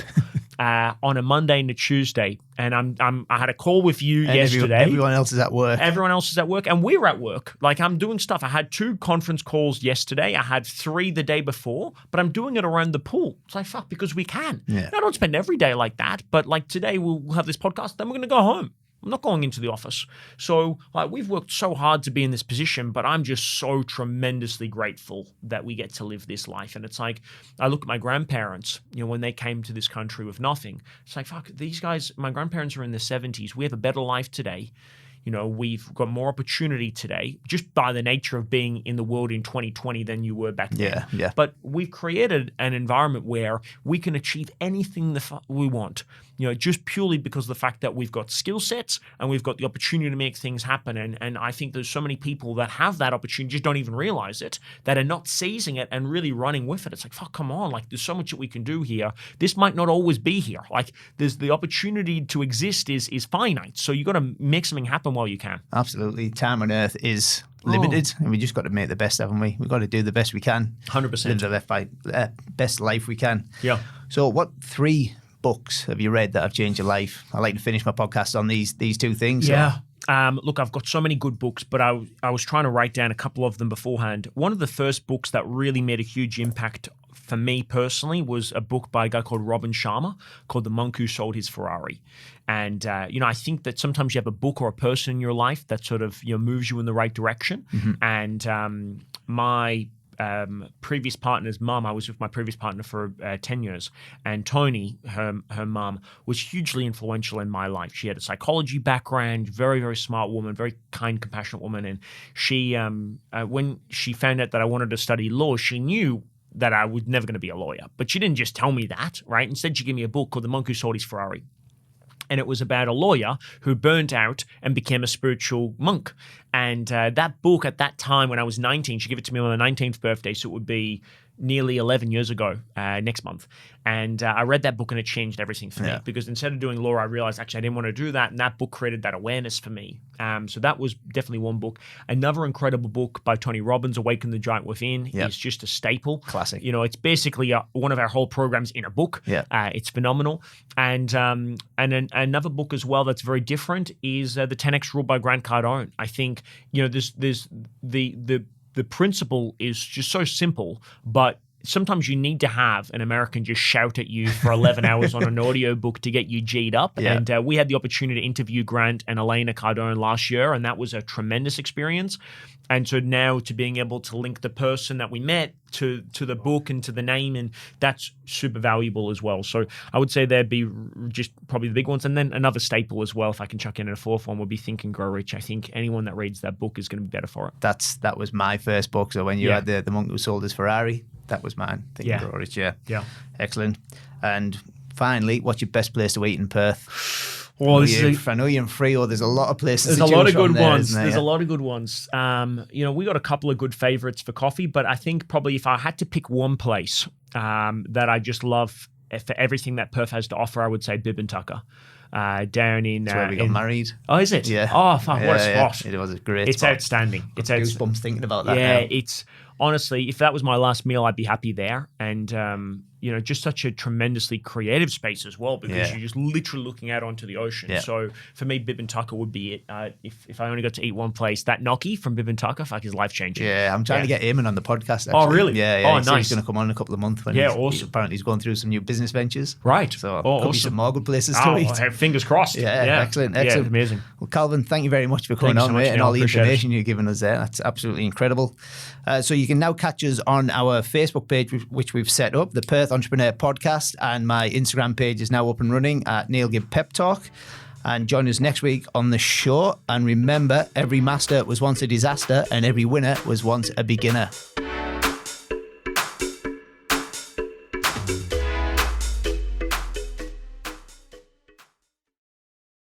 On a Monday and a Tuesday, and I had a call with you yesterday. Everyone else is at work. Everyone else is at work, and we're at work. Like I'm doing stuff. I had 2 conference calls yesterday. I had 3 the day before, but I'm doing it around the pool. It's like fuck because we can. Yeah. I don't spend every day like that, but like today we'll have this podcast. Then we're gonna go home. I'm not going into the office. So we've worked so hard to be in this position, but I'm just so tremendously grateful that we get to live this life. And it's like, I look at my grandparents, when they came to this country with nothing. It's like, fuck, these guys, my grandparents are in their 70s. We have a better life today. We've got more opportunity today just by the nature of being in the world in 2020 than you were back then. Yeah. But we've created an environment where we can achieve anything we want, just purely because of the fact that we've got skill sets and we've got the opportunity to make things happen. And I think there's so many people that have that opportunity, just don't even realize it, that are not seizing it and really running with it. It's like, fuck, come on. Like, there's so much that we can do here. This might not always be here. Like, there's the opportunity to exist is finite. So you got to make something happen while you can. Absolutely. Time on earth is limited, and we just got to make the best, haven't we? We've got to do the best we can. 100%. Live the best life we can. Yeah. So what 3 books have you read that have changed your life? I like to finish my podcast on these 2 things. Yeah. Look, I've got so many good books, but I was trying to write down a couple of them beforehand. One of the first books that really made a huge impact for me personally was a book by a guy called Robin Sharma called The Monk Who Sold His Ferrari. And, I think that sometimes you have a book or a person in your life that sort of, moves you in the right direction. And my previous partner's mum. I was with my previous partner for 10 years, and Tony, her mum, was hugely influential in my life. She had a psychology background, very, very smart woman, very kind, compassionate woman, and she, when she found out that I wanted to study law, she knew that I was never going to be a lawyer, but she didn't just tell me that, right? Instead, she gave me a book called The Monk Who Sold His Ferrari. And it was about a lawyer who burned out and became a spiritual monk. And that book at that time, when I was 19, she gave it to me on my 19th birthday, so it would be nearly 11 years ago next month. And I read that book and it changed everything for me, because instead of doing law, I realized actually I didn't want to do that. And that book created that awareness for me. So that was definitely one book. Another incredible book by Tony Robbins, Awaken the Giant Within, is just a staple. Classic. You know, it's basically one of our whole programs in a book. It's phenomenal. And another book as well that's very different is the 10X Rule by Grant Cardone. I think, you know, there's the principle is just so simple, but sometimes you need to have an American just shout at you for 11 hours on an audio book to get you G'd up. And we had the opportunity to interview Grant and Elena Cardone last year, and that was a tremendous experience. And so now to being able to link the person that we met to the book and to the name, and that's super valuable as well. So I would say there'd be just probably the big ones. And then another staple as well, if I can chuck in a fourth one, would be Think and Grow Rich. I think anyone that reads that book is going to be better for it. That was my first book. So when you had the Monk Who Sold His Ferrari, that was mine. Think and Grow Rich, yeah. Excellent. And finally, what's your best place to eat in Perth? Well, I know you're in Frio. There's a lot of places. There's a lot of good ones. There's a lot of good ones. You know, we got a couple of good favorites for coffee, but I think probably if I had to pick one place that I just love for everything that Perth has to offer, I would say Bib and Tucker. Down in That's where we got married. Oh, is it? Yeah. Oh, fuck, what a spot. It was a great It's spot. outstanding. It's goosebumps thinking about that. Yeah, now. it's honestly, if that was my last meal, I'd be happy there. And you know, just such a tremendously creative space as well, because you're just literally looking out onto the ocean. So for me, Bib and Tucker would be it. If I only got to eat one place, that gnocchi from Bib and Tucker, fuck, is life changing. Yeah, I'm trying to get Eamon on the podcast. Actually. Oh, really? Yeah. Oh, nice. He's going to come on in a couple of months. When awesome. Apparently, he's going through some new business ventures. Right. So could be some more good places to eat. Fingers crossed. Yeah, excellent. Yeah, amazing. Well, Calvin, thank you very much for coming on, mate, and all the information you've given us there. That's absolutely incredible. So you can now catch us on our Facebook page, which we've set up, the Perth Entrepreneur Podcast, and my Instagram page is now up and running at Neil Gibb Pep Talk. And join us next week on the show. And remember, every master was once a disaster, and every winner was once a beginner.